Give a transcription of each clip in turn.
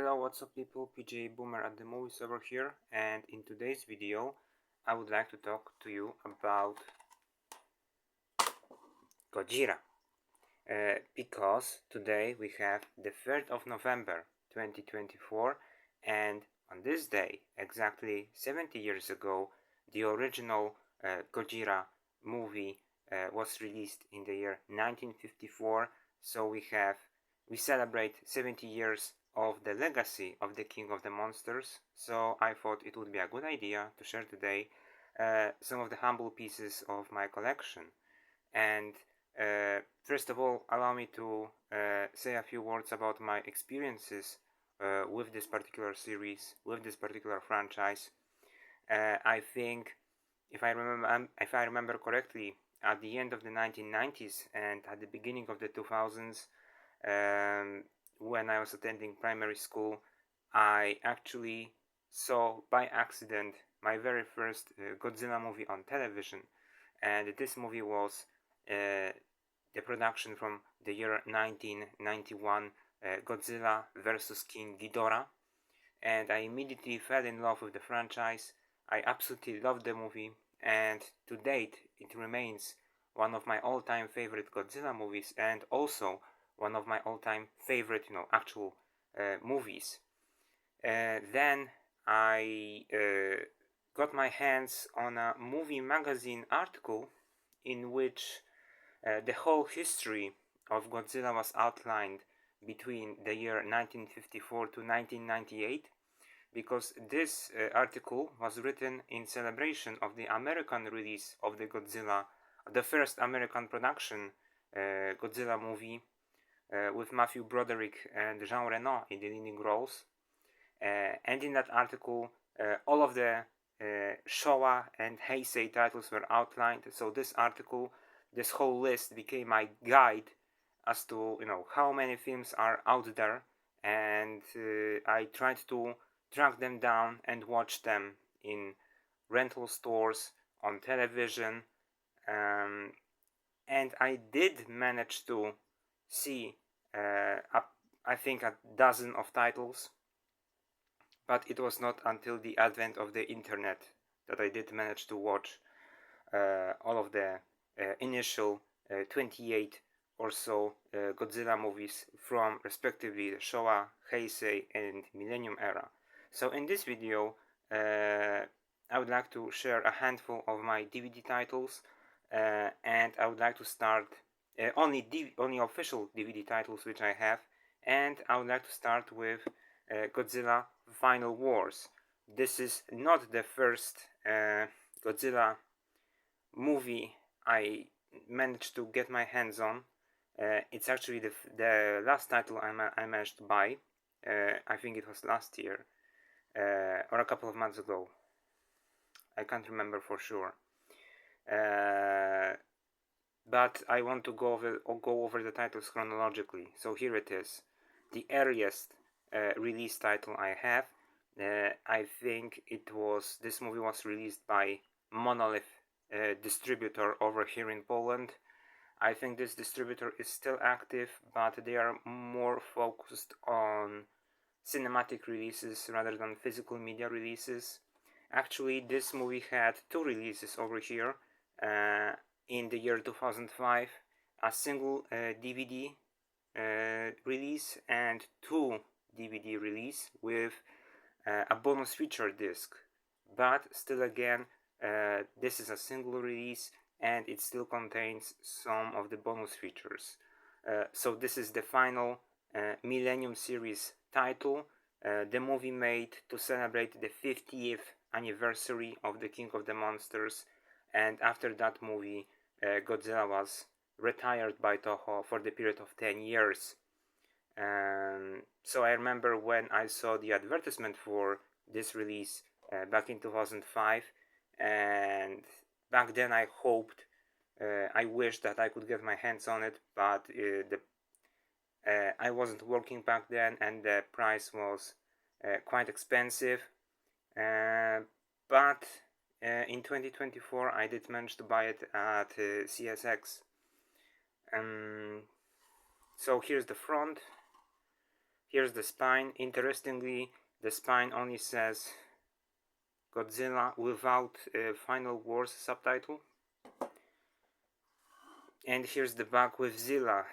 Hello, what's up people, PJ Boomer at the movies over here, and in today's video I would like to talk to you about Godzilla, because today we have the 3rd of November 2024, and on this day, exactly 70 years ago, the original Godzilla movie was released in the year 1954, so we celebrate 70 years of the legacy of the King of the Monsters, so I thought it would be a good idea to share today some of the humble pieces of my collection. And first of all, allow me to say a few words about my experiences with this particular series, with this particular franchise. I think, if I remember correctly, at the end of the 1990s and at the beginning of the 2000s, when I was attending primary school, I actually saw by accident my very first Godzilla movie on television, and this movie was the production from the year 1991, Godzilla vs. King Ghidorah, and I immediately fell in love with the franchise. I absolutely loved the movie, and to date it remains one of my all-time favorite Godzilla movies, and also one of my all-time favorite, actual movies. Then I got my hands on a movie magazine article in which the whole history of Godzilla was outlined between the year 1954 to 1998, because this article was written in celebration of the American release of the Godzilla, the first American production Godzilla movie, with Matthew Broderick and Jean Reno in the leading roles. And in that article, all of the Showa and Heisei titles were outlined. So this article, this whole list, became my guide as to how many films are out there, and I tried to track them down and watch them in rental stores, on television, and I did manage to see I think a dozen of titles, but it was not until the advent of the internet that I did manage to watch all of the initial 28 or so Godzilla movies from respectively the Showa, Heisei and Millennium era. So in this video I would like to share a handful of my DVD titles, and I would like to start only official DVD titles which I have, and I would like to start with Godzilla Final Wars. This is not the first Godzilla movie I managed to get my hands on. It's actually the last title I managed to buy. I think it was last year or a couple of months ago. I can't remember for sure. But I want to go over the titles chronologically. So here it is. The earliest release title I have, I think this movie was released by Monolith distributor over here in Poland. I think this distributor is still active, but they are more focused on cinematic releases rather than physical media releases. Actually, this movie had two releases over here. In the year 2005, a single DVD release and two DVD release with a bonus feature disc. But still again, this is a single release and it still contains some of the bonus features. So this is the final Millennium series title, the movie made to celebrate the 50th anniversary of the King of the Monsters, and after that movie Godzilla was retired by Toho for the period of 10 years. So I remember when I saw the advertisement for this release back in 2005, and back then I hoped, I wished that I could get my hands on it, but I wasn't working back then and the price was quite expensive. But in 2024 I did manage to buy it at CSX. So here's the front. Here's the spine. Interestingly, the spine only says Godzilla without Final Wars subtitle. And here's the back with Zilla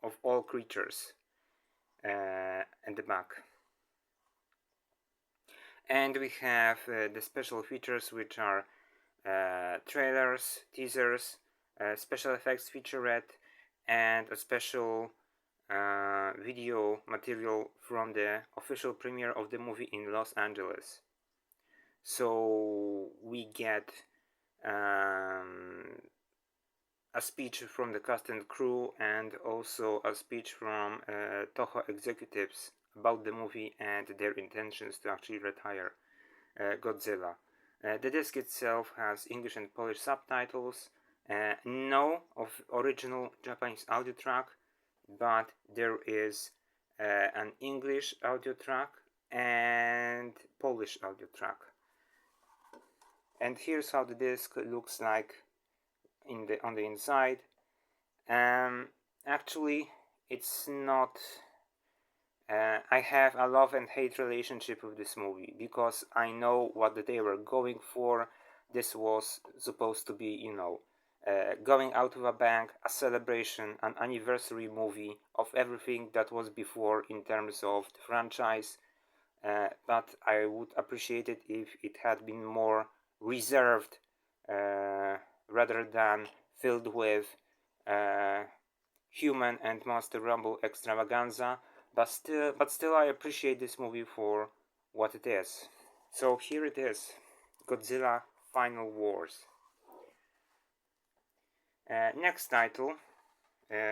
of all creatures and the back. And we have the special features, which are trailers, teasers, special effects featurette, and a special video material from the official premiere of the movie in Los Angeles. So we get a speech from the cast and crew, and also a speech from Toho executives about the movie and their intentions to actually retire Godzilla. The disc itself has English and Polish subtitles, no of original Japanese audio track, but there is an English audio track and Polish audio track. And here's how the disc looks like on the inside. Actually, it's not. I have a love and hate relationship with this movie, because I know what they were going for. This was supposed to be, going out of a bang, a celebration, an anniversary movie of everything that was before in terms of the franchise. But I would appreciate it if it had been more reserved, rather than filled with human and monster rumble extravaganza. But still, I appreciate this movie for what it is. So here it is, Godzilla Final Wars. Next title,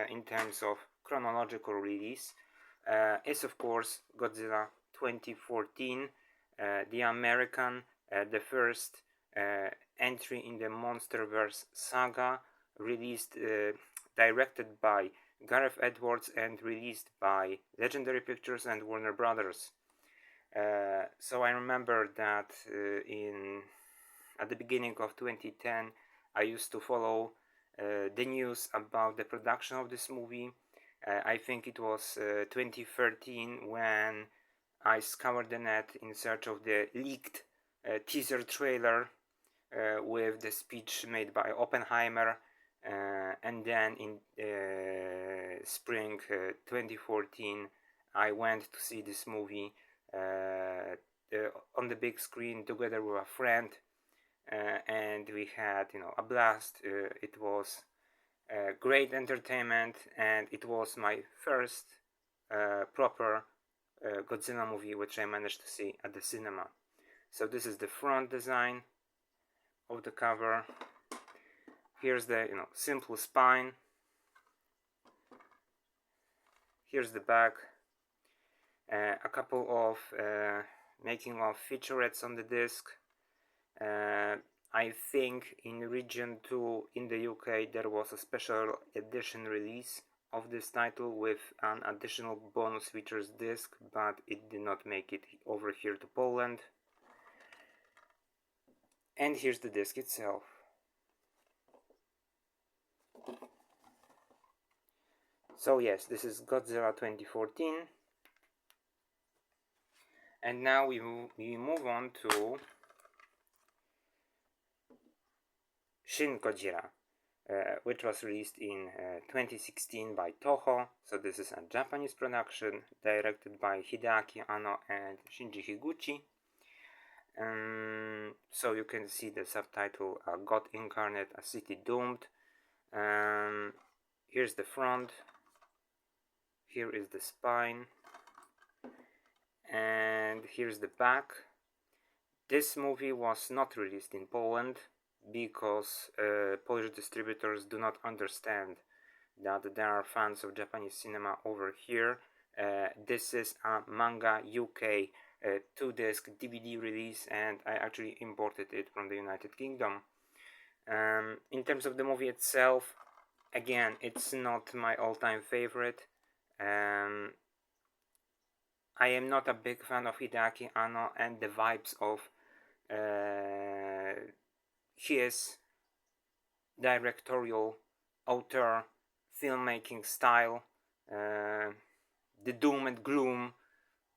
in terms of chronological release, is of course Godzilla 2014, the American, the first entry in the Monsterverse saga, released, directed by Gareth Edwards and released by Legendary Pictures and Warner Brothers. So I remember that at the beginning of 2010, I used to follow the news about the production of this movie. I think it was 2013 when I scoured the net in search of the leaked teaser trailer with the speech made by Oppenheimer, and then in spring 2014 I went to see this movie on the big screen together with a friend, and we had a blast. It was great entertainment, and it was my first proper Godzilla movie which I managed to see at the cinema. So this is the front design of the cover. Here's the simple spine. Here's the back. A couple of making of featurettes on the disc. I think in region 2 in the UK there was a special edition release of this title with an additional bonus features disc, but it did not make it over here to Poland. And here's the disc itself. So yes, this is Godzilla 2014. And now we move on to Shin Godzilla, which was released in 2016 by Toho. So this is a Japanese production directed by Hideaki Anno and Shinji Higuchi. So you can see the subtitle, God Incarnate, a City Doomed. Here's the front. Here is the spine. And here's the back. This movie was not released in Poland because Polish distributors do not understand that there are fans of Japanese cinema over here. This is a Manga UK 2-disc DVD release, and I actually imported it from the United Kingdom. In terms of the movie itself, again, it's not my all-time favorite. I am not a big fan of Hideaki Anno and the vibes of his directorial auteur filmmaking style. the doom and gloom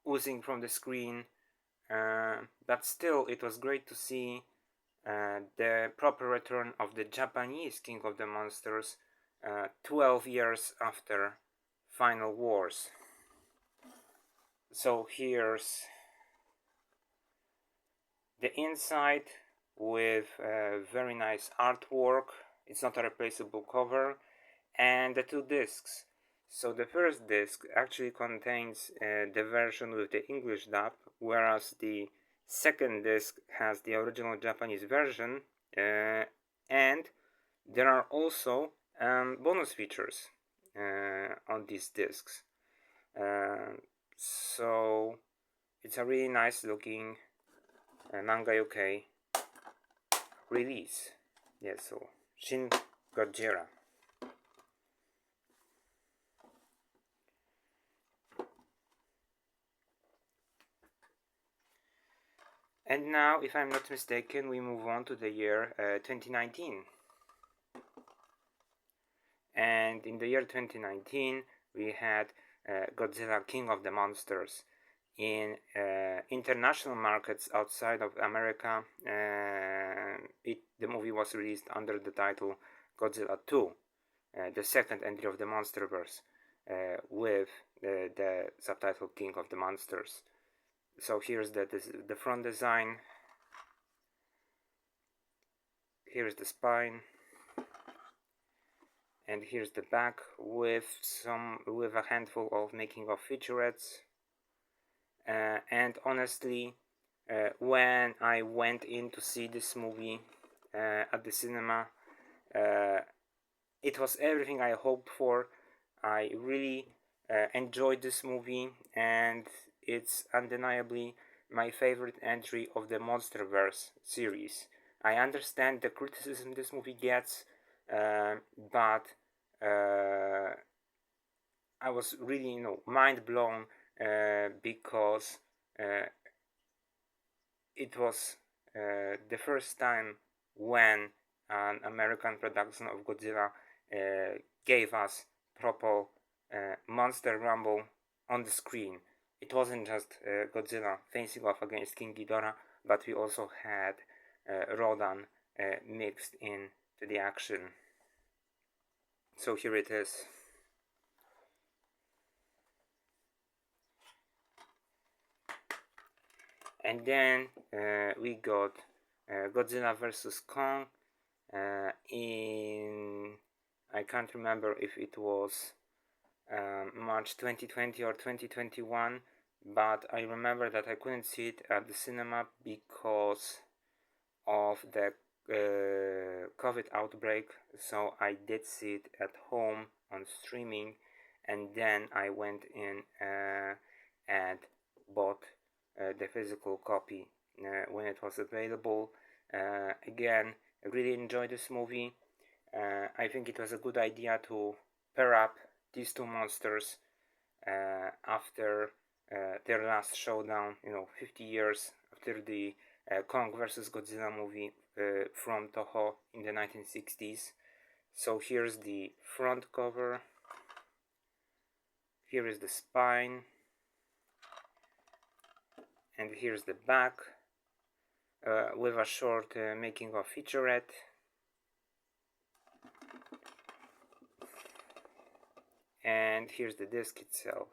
oozing from the screen, but still it was great to see the proper return of the Japanese King of the Monsters 12 years after Final Wars. So here's the inside with very nice artwork. It's not a replaceable cover, and the two discs. So the first disc actually contains the version with the English dub, whereas the second disc has the original Japanese version, and there are also bonus features on these discs. So it's a really nice looking manga UK release. Yeah, so Shin Godzilla. And now, if I'm not mistaken, we move on to the year 2019. And in the year 2019, we had Godzilla King of the Monsters. In international markets outside of America, the movie was released under the title Godzilla 2, the second entry of the Monsterverse, with the subtitle King of the Monsters. So here's the front design. Here's the spine, and here's the back with a handful of making of featurettes. And honestly, when I went in to see this movie at the cinema, it was everything I hoped for. I really enjoyed this movie, and it's undeniably my favorite entry of the Monsterverse series. I understand the criticism this movie gets, but I was really, mind blown because it was the first time when an American production of Godzilla gave us proper monster rumble on the screen. It wasn't just Godzilla facing off against King Ghidorah, but we also had Rodan mixed in to the action. So here it is. And then we got Godzilla vs. Kong in, I can't remember if it was March 2020 or 2021, but I remember that I couldn't see it at the cinema because of the COVID outbreak, so I did see it at home on streaming, and then I went in and bought the physical copy when it was available. Again, I really enjoyed this movie. I think it was a good idea to pair up these two monsters after their last showdown, 50 years after the Kong vs. Godzilla movie from Toho in the 1960s. So here's the front cover. Here is the spine. And here's the back with a short making of featurette. And here's the disc itself.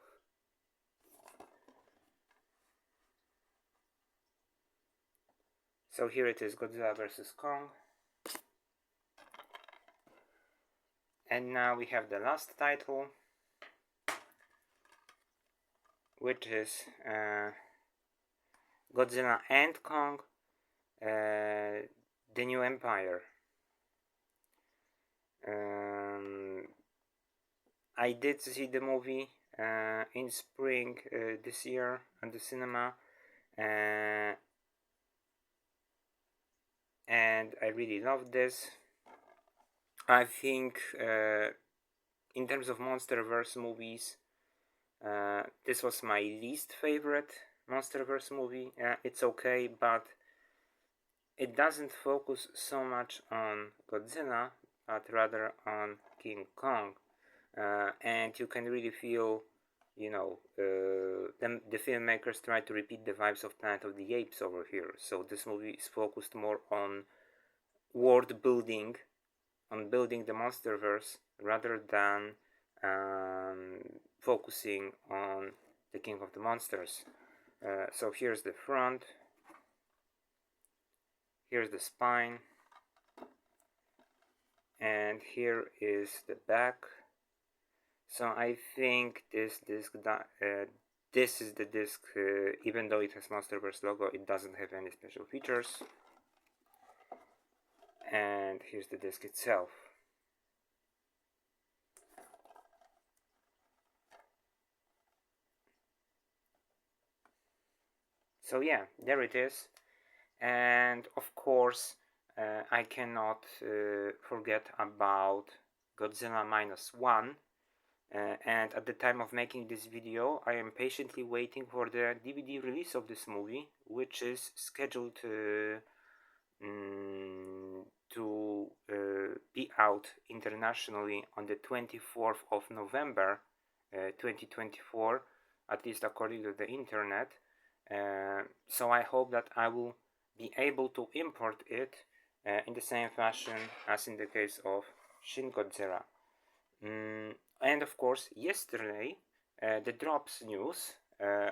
So here it is, Godzilla vs. Kong. And now we have the last title, which is Godzilla and Kong, The New Empire. I did see the movie in spring this year at the cinema, and I really loved this. I think in terms of Monsterverse movies, this was my least favorite Monsterverse movie. It's okay, but it doesn't focus so much on Godzilla, but rather on King Kong. And you can really feel, the filmmakers try to repeat the vibes of Planet of the Apes over here. So this movie is focused more on world building, on building the monsterverse, rather than focusing on the King of the Monsters. So here's the front, here's the spine, and here is the back. So I think this disc, this is the disc, even though it has Monsterverse logo, it doesn't have any special features. And here's the disc itself. So yeah, there it is. And of course, I cannot forget about Godzilla -1. And at the time of making this video, I am patiently waiting for the DVD release of this movie, which is scheduled to be out internationally on the 24th of November 2024, at least according to the internet. So I hope that I will be able to import it in the same fashion as in the case of Shin Godzilla. And of course, yesterday the drops news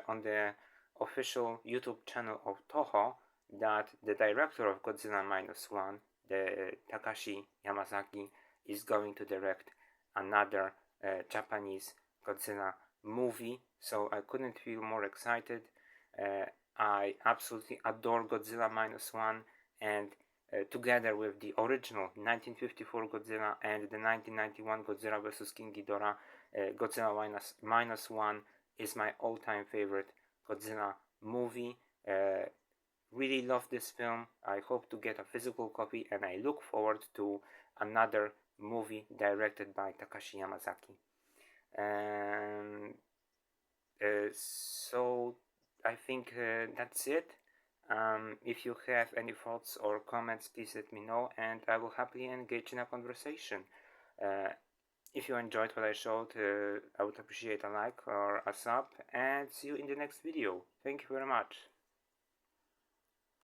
on the official YouTube channel of Toho that the director of Godzilla -1, the Takashi Yamazaki, is going to direct another Japanese Godzilla movie. So I couldn't feel more excited. I absolutely adore Godzilla -1, and together with the original 1954 Godzilla and the 1991 Godzilla vs. King Ghidorah, Godzilla -1 is my all-time favorite Godzilla movie. Really love this film. I hope to get a physical copy, and I look forward to another movie directed by Takashi Yamazaki. So I think that's it. If you have any thoughts or comments, please let me know, and I will happily engage in a conversation. If you enjoyed what I showed, I would appreciate a like or a sub, and see you in the next video. Thank you very much.